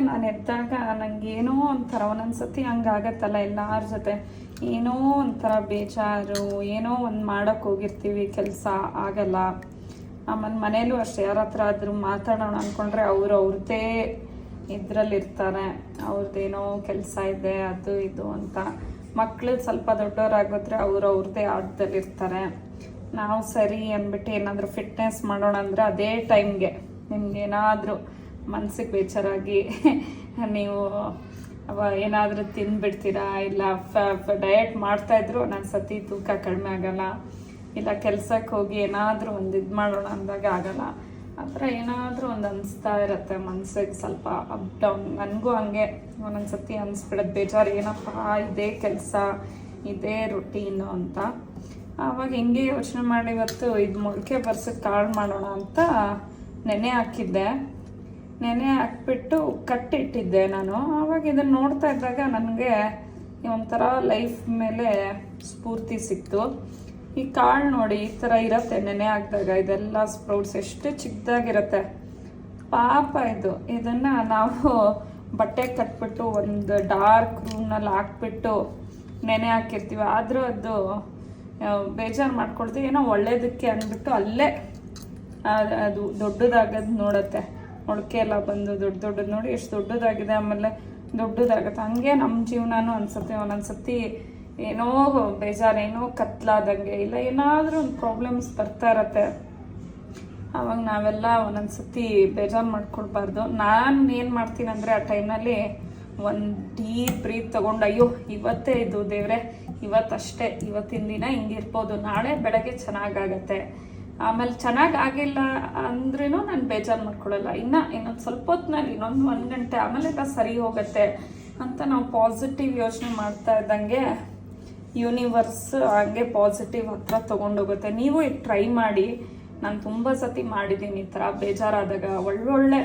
ನಾನು ಎದ್ದಾಗ ನನಗೇನೋ ಒಂಥರ ಒಂದೊಂದ್ಸತಿ ಹಂಗಾಗತ್ತಲ್ಲ, ಎಲ್ಲರ ಜೊತೆ ಏನೋ ಒಂಥರ ಬೇಜಾರು, ಏನೋ ಒಂದು ಮಾಡೋಕ್ಕೆ ಹೋಗಿರ್ತೀವಿ, ಕೆಲಸ ಆಗಲ್ಲ. ಆಮೇಲೆ ಮನೇಲೂ ಅಷ್ಟೇ, ಯಾರ ಹತ್ರ ಆದರೂ ಮಾತಾಡೋಣ ಅಂದ್ಕೊಂಡ್ರೆ ಅವ್ರದ್ದೇ ಇದರಲ್ಲಿರ್ತಾರೆ, ಅವ್ರದ್ದೇನೋ ಕೆಲಸ ಇದೆ ಅದು ಇದು ಅಂತ. ಮಕ್ಕಳು ಸ್ವಲ್ಪ ದೊಡ್ಡವರಾಗೋದ್ರೆ ಅವ್ರದ್ದೇ ಆಟದಲ್ಲಿರ್ತಾರೆ. ನಾವು ಸರಿ ಅಂದ್ಬಿಟ್ಟು ಏನಾದರೂ ಫಿಟ್ನೆಸ್ ಮಾಡೋಣ ಅಂದರೆ ಅದೇ ಟೈಮ್ಗೆ ನಿಮ್ಗೇನಾದರೂ ಮನಸ್ಸಿಗೆ ಬೇಜಾರಾಗಿ ನೀವು ಏನಾದರೂ ತಿಂದುಬಿಡ್ತೀರಾ, ಇಲ್ಲ ಡಯಟ್ ಮಾಡ್ತಾಯಿದ್ರು ನನ್ನ ಸತಿ ತೂಕ ಕಡಿಮೆ ಆಗಲ್ಲ, ಇಲ್ಲ ಕೆಲಸಕ್ಕೆ ಹೋಗಿ ಏನಾದರೂ ಒಂದು ಇದು ಮಾಡೋಣ ಅಂದಾಗ ಆಗಲ್ಲ. ಆ ಥರ ಏನಾದರೂ ಒಂದು ಅನಿಸ್ತಾ ಇರುತ್ತೆ ಮನಸ್ಸಿಗೆ, ಸ್ವಲ್ಪ ಅಪ್ ಡೌನ್. ನನಗೂ ಹಂಗೆ ಒಂದೊಂದು ಸತಿ ಅನಿಸ್ಬಿಡೋದು ಬೇಜಾರು, ಏನಪ್ಪ ಇದೇ ಕೆಲಸ ಇದೇ ರೊಟೀನು ಅಂತ. ಆವಾಗ ಹಿಂಗೆ ಯೋಚನೆ ಮಾಡಿ ಇವತ್ತು ಇದು ಮೊಳಕೆ ಬರ್ಸೋಕ್ಕೆ ಕಾಳು ಮಾಡೋಣ ಅಂತ ನೆನೆ ಹಾಕಿದ್ದೆ. ನೆನೆ ಹಾಕ್ಬಿಟ್ಟು ಕಟ್ಟಿಟ್ಟಿದ್ದೆ ನಾನು. ಆವಾಗ ಇದನ್ನು ನೋಡ್ತಾ ಇದ್ದಾಗ ನನಗೆ ಒಂಥರ ಲೈಫ್ ಮೇಲೆ ಸ್ಫೂರ್ತಿ ಸಿಕ್ತು. ಈ ಕಾಳು ನೋಡಿ ಈ ಥರ ಇರುತ್ತೆ ನೆನೆ ಹಾಕಿದಾಗ, ಇದೆಲ್ಲ ಸ್ಪ್ರೌಟ್ಸ್ ಎಷ್ಟು ಚಿಕ್ಕದಾಗಿರುತ್ತೆ. ಪಾಪ ಇದನ್ನು ನಾವು ಬಟ್ಟೆ ಕಟ್ಬಿಟ್ಟು ಒಂದು ಡಾರ್ಕ್ ರೂಮ್ನಲ್ಲಿ ಹಾಕ್ಬಿಟ್ಟು ನೆನೆ ಹಾಕಿರ್ತೀವಿ. ಆದರೂ ಅದು ಬೇಜಾರು ಮಾಡ್ಕೊಳ್ತೀವಿ, ಏನೋ ಒಳ್ಳೇದಕ್ಕೆ ಅಂದ್ಬಿಟ್ಟು ಅಲ್ಲೇ ಅದು ದೊಡ್ಡದಾಗೋದು ನೋಡುತ್ತೆ. ಮೊಳಕೆ ಎಲ್ಲ ಬಂದು ದೊಡ್ಡದು ನೋಡಿ ಎಷ್ಟು ದೊಡ್ಡದಾಗಿದೆ, ಆಮೇಲೆ ದೊಡ್ಡದಾಗುತ್ತೆ. ಹಂಗೆ ನಮ್ಮ ಜೀವನನೂ ಅನ್ಸುತ್ತೆ. ಒಂದೊಂದ್ಸತಿ ಏನೋ ಬೇಜಾರು, ಏನೋ ಕತ್ಲಾದಂಗೆ, ಇಲ್ಲ ಏನಾದರೂ ಒಂದು ಪ್ರಾಬ್ಲಮ್ಸ್ ಬರ್ತಾ ಇರತ್ತೆ. ಆವಾಗ ನಾವೆಲ್ಲ ಒಂದೊಂದ್ಸತಿ ಬೇಜಾರು ಮಾಡ್ಕೊಳ್ಬಾರ್ದು. ನಾನು ಏನು ಮಾಡ್ತೀನಿ ಅಂದರೆ ಆ ಟೈಮ್ನಲ್ಲಿ ಒಂದು ಡೀಪ್ ಬ್ರೀತ್ ತೊಗೊಂಡು, ಅಯ್ಯೋ ಇವತ್ತೇ ಇದು ದೇವ್ರೆ, ಇವತ್ತಷ್ಟೇ, ಇವತ್ತಿನ ದಿನ ಹಿಂಗಿರ್ಬೋದು, ನಾಳೆ ಬೆಳಗ್ಗೆ ಚೆನ್ನಾಗಾಗತ್ತೆ. ಆಮೇಲೆ ಚೆನ್ನಾಗಿ ಆಗಿಲ್ಲ ಅಂದ್ರೂ ನಾನು ಬೇಜಾರು ಮಾಡ್ಕೊಳ್ಳಲ್ಲ. ಇನ್ನೊಂದು ಸ್ವಲ್ಪ ಹೊತ್ತಿನಲ್ಲಿ ಇನ್ನೊಂದು 1 ಗಂಟೆ ಆಮೇಲೆಲ್ಲ ಸರಿ ಹೋಗುತ್ತೆ ಅಂತ ನಾವು ಪಾಸಿಟಿವ್ ಯೋಚನೆ ಮಾಡ್ತಾ ಇದ್ದಂಗೆ ಯೂನಿವರ್ಸ್ ಹಂಗೆ ಪಾಸಿಟಿವ್ ಹತ್ರ ತೊಗೊಂಡೋಗುತ್ತೆ. ನೀವು ಈಗ ಟ್ರೈ ಮಾಡಿ. ನಾನು ತುಂಬ ಸತಿ ಮಾಡಿದ್ದೀನಿ ಈ ಥರ ಬೇಜಾರಾದಾಗ. ಒಳ್ಳೊಳ್ಳೆ